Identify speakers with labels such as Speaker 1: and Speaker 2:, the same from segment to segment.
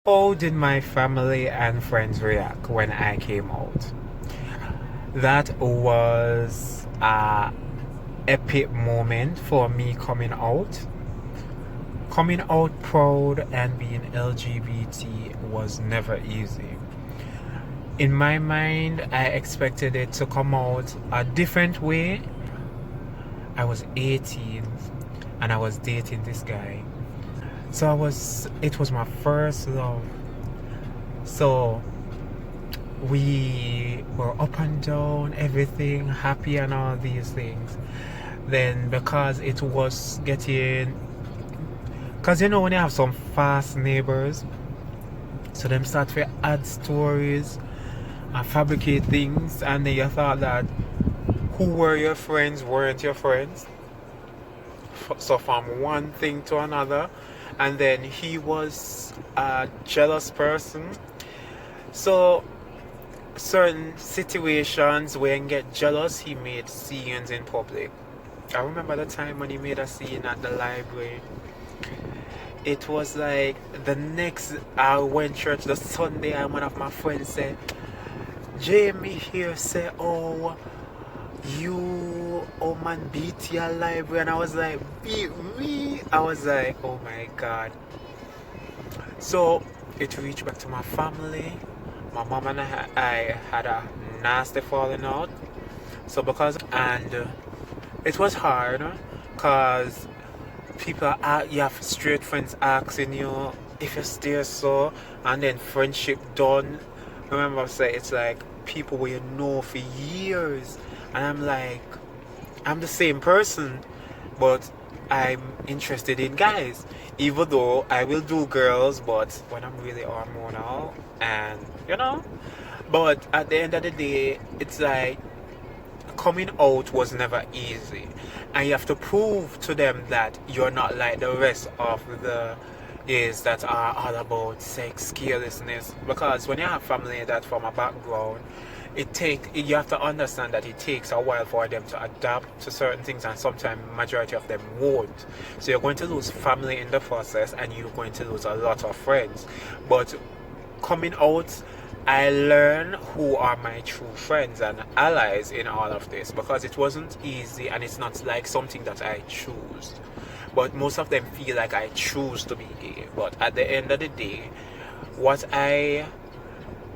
Speaker 1: How did my family and friends react when I came out? That was a epic moment for me coming out. Coming out proud and being LGBT was never easy. In my mind, I expected it to come out a different way. I was 18 and I was dating this guy. It was my first love. So we were up and down, everything, happy and all these things. Then because it was getting, because you know when you have some fast neighbors, so them start to add stories and fabricate things, and then you thought that who were your friends weren't your friends. So from one thing to another, and then he was a jealous person. So certain situations when get jealous, he made scenes in public. I remember the time when he made a scene at the library. It was like the next I went church the Sunday, and one of my friends said, Jamie here say, oh, you oh man beat your library, and I was like, beat me? I was like, oh my god. So it reached back to my family. My mom and I had a nasty falling out. So because and it was hard because people you have straight friends asking you if you stay so, and then friendship done. Remember I say it's like people where you know for years, and I'm like I'm the same person, but I'm interested in guys. Even though I will do girls, but when I'm really hormonal and but at the end of the day, it's like coming out was never easy, and you have to prove to them that you're not like the rest of the is that are all about sex carelessness. Because when you have family that from a background, you have to understand that it takes a while for them to adapt to certain things, and sometimes majority of them won't. So you're going to lose family in the process, and you're going to lose a lot of friends. But coming out, I learned who are my true friends and allies in all of this, because it wasn't easy and it's not like something that I choose. But most of them feel like I choose to be gay. But at the end of the day, what I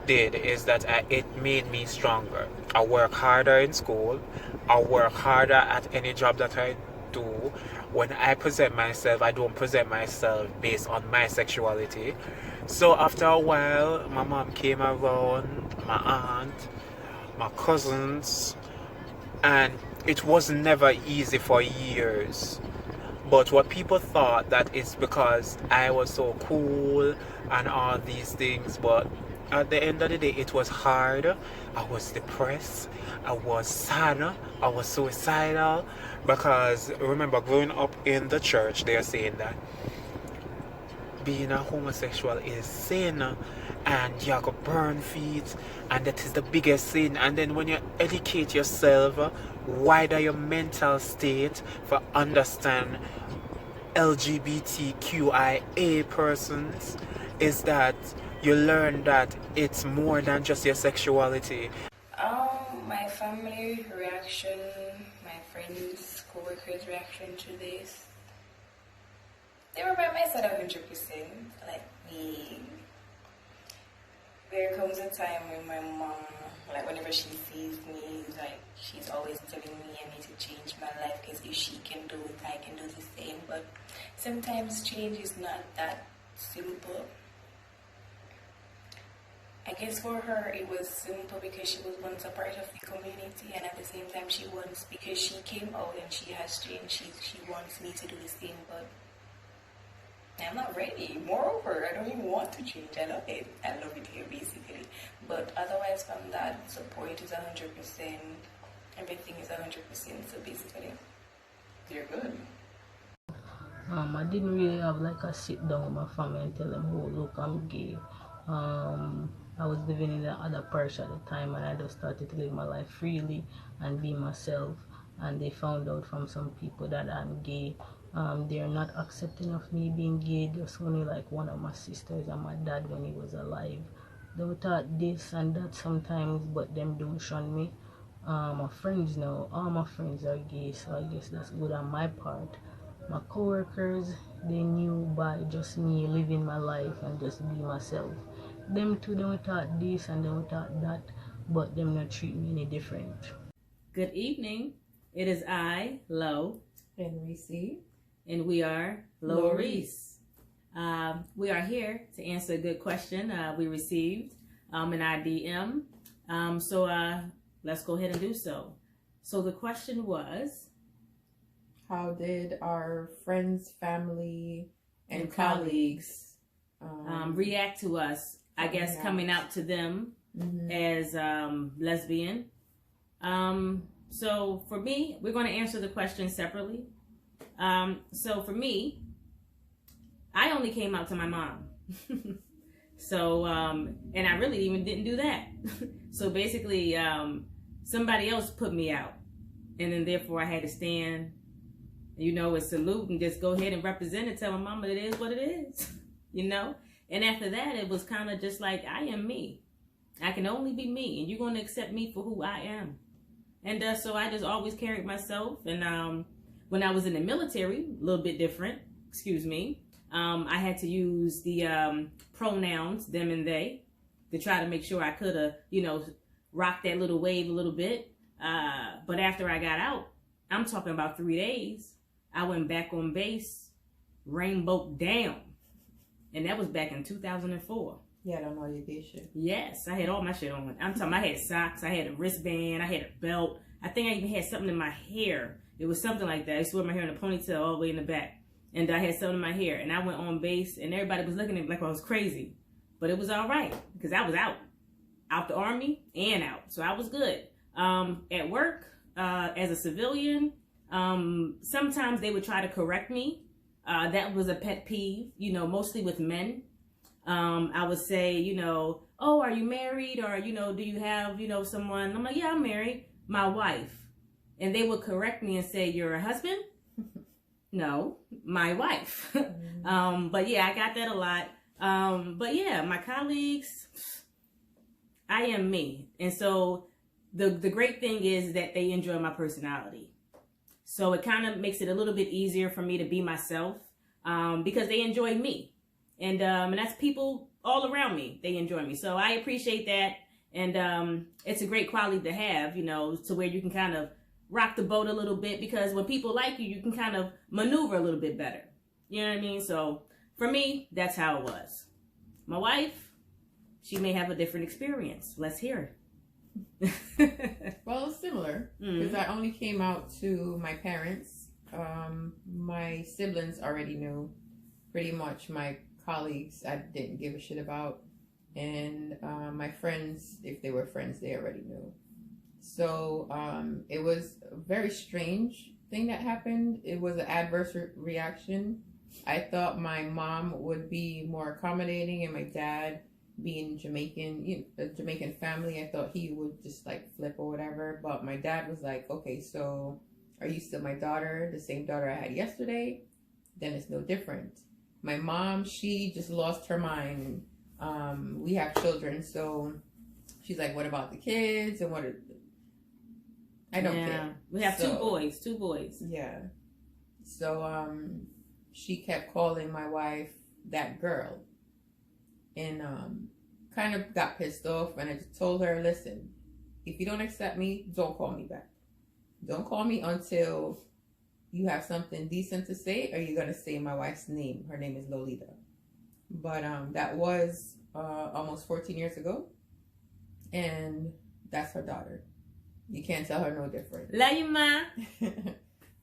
Speaker 1: did is that it made me stronger. I work harder in school. I work harder at any job that I do. When I present myself, I don't present myself based on my sexuality. So after a while, my mom came around, my aunt, my cousins, and it was never easy for years. But what people thought that it's because I was so cool and all these things, but at the end of the day, it was hard. I was depressed. I was sad. I was suicidal. Because remember, growing up in the church, they're saying that being a homosexual is sin, and you have to burn feet, and that is the biggest sin. And then when you educate yourself, widen your mental state for understand LGBTQIA persons, is that you learn that it's more than just your sexuality.
Speaker 2: My family reaction, my friends, co-workers reaction to this, they were by my side 100%. Like me, there comes a time when my mom, like whenever she sees me, like she's always telling me I need to change my life because if she can do it, I can do the same. But sometimes change is not that simple. I guess for her it was simple because she was once a part of the community, and at the same time she wants, because she came out and she has changed, she wants me to do the same, but I'm not ready. Moreover, I don't even want to change. I love it. I love it here basically. But otherwise from that, support is 100%. Everything is 100%. So basically, they're good.
Speaker 3: I didn't really have like a sit down with my family and tell them, oh, look, I'm gay. I was living in the other parish at the time, and I just started to live my life freely and be myself. And they found out from some people that I'm gay, They're not accepting of me being gay. Just only like one of my sisters and my dad when he was alive. They would talk this and that sometimes, but them don't shun me. My friends know, all my friends are gay, so I guess that's good on my part. My coworkers, they knew by just me living my life and just be myself. Them too, they would talk this and they would talk that, but them not treat me any different.
Speaker 4: Good evening. It is I, Low,
Speaker 5: and Reese,
Speaker 4: and we are Lowresce. We are here to answer a good question we received in our DM. So let's go ahead and do so. So the question was,
Speaker 5: how did our friends, family, and colleagues
Speaker 4: react to us, I guess, coming out to them as lesbian? So for me, we're going to answer the question separately. So for me, I only came out to my mom. So, and I really even didn't do that. So basically, somebody else put me out. And then therefore I had to stand, and salute and just go ahead and represent it, tell my mama it is what it is, And after that, it was kind of just like, I am me. I can only be me, and you're going to accept me for who I am. And so I just always carried myself. And when I was in the military, a little bit different, I had to use the pronouns, them and they, to try to make sure I could have, rocked that little wave a little bit. But after I got out, I'm talking about 3 days, I went back on base, rainbow down. And that was back in 2004.
Speaker 5: Yeah, I don't know your gay shit.
Speaker 4: Yes, I had all my shit on. I'm talking, I had socks, I had a wristband, I had a belt. I think I even had something in my hair. It was something like that. I used to wear my hair in a ponytail all the way in the back. And I had something in my hair. And I went on base, and everybody was looking at me like I was crazy. But it was all right, because I was out the Army and out. So I was good. At work, as a civilian, sometimes they would try to correct me. That was a pet peeve, mostly with men. I would say, oh, are you married? Or, do you have, someone? I'm like, yeah, I'm married. My wife. And they would correct me and say, you're a husband? No, my wife. But yeah, I got that a lot. But yeah, my colleagues, I am me. And so the great thing is that they enjoy my personality. So it kind of makes it a little bit easier for me to be myself, because they enjoy me. And that's people all around me. They enjoy me. So I appreciate that. And it's a great quality to have, to where you can kind of rock the boat a little bit, because when people like you, you can kind of maneuver a little bit better. You know what I mean? So for me, that's how it was. My wife, she may have a different experience. Let's hear it.
Speaker 5: Well, it's similar, because I only came out to my parents. My siblings already knew. Pretty much my colleagues, I didn't give a shit about. And my friends, if they were friends, they already knew. So it was a very strange thing that happened. It was an adverse reaction. I thought my mom would be more accommodating, and my dad, being Jamaican, a Jamaican family, I thought he would just like flip or whatever. But my dad was like, okay, so are you still my daughter, the same daughter I had yesterday? Then it's no different. My mom, she just lost her mind. We have children, so she's like, what about the kids? And what are... I don't care.
Speaker 4: We have two boys.
Speaker 5: Yeah. So she kept calling my wife that girl. And kind of got pissed off, and I just told her, listen, if you don't accept me, don't call me back. Don't call me until you have something decent to say, or you're going to say my wife's name. Her name is Lolita. But that was almost 14 years ago, and that's her daughter. You can't tell her no different.
Speaker 4: Love you, Ma.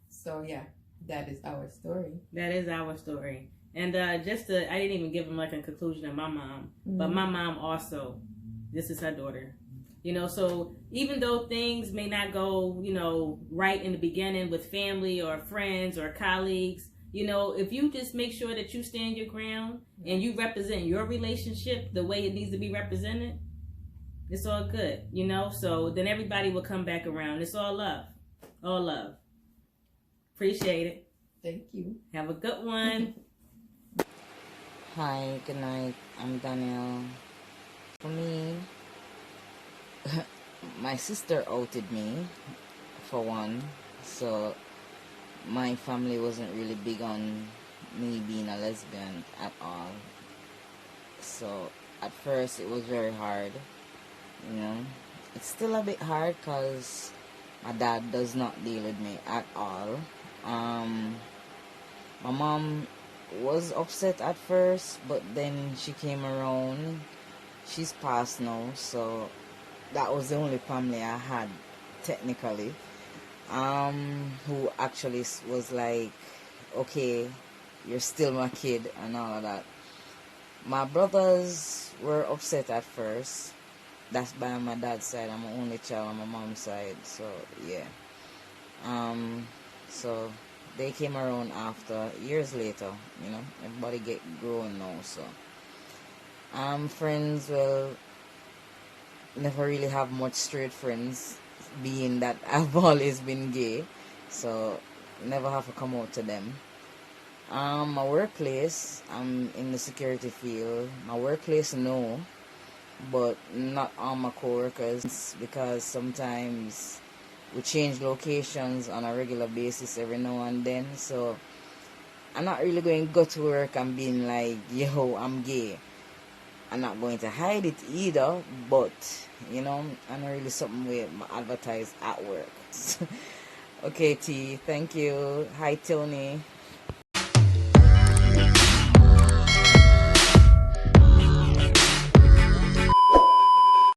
Speaker 5: So yeah, that is our story.
Speaker 4: That is our story. And I didn't even give him like a conclusion of my mom, but my mom also, this is her daughter. So even though things may not go, right in the beginning with family or friends or colleagues, if you just make sure that you stand your ground and you represent your relationship the way it needs to be represented, it's all good, so then everybody will come back around. It's all love. All love. Appreciate it.
Speaker 5: Thank you.
Speaker 4: Have a good one.
Speaker 6: Hi, good night. I'm Danielle. For me, my sister outed me, for one, so my family wasn't really big on me being a lesbian at all. So at first it was very hard, you know. It's still a bit hard because my dad does not deal with me at all. My mom was upset at first, but then she came around. She's passed now, so that was the only family I had, technically, who actually was like, okay, you're still my kid and all of that. My brothers were upset at first. That's by my dad's side. I'm the only child on my mom's side, so yeah. So they came around after, years later, you know. Everybody get grown now, so. Friends, well, never really have much straight friends, being that I've always been gay, so never have to come out to them. My workplace, I'm in the security field. My workplace, no, but not all my coworkers, because sometimes we change locations on a regular basis every now and then, so I'm not really going to go to work and being like, yo, I'm gay. I'm not going to hide it either, but, you know, I'm not really something we advertise at work. Okay, T, thank you. Hi, Tony.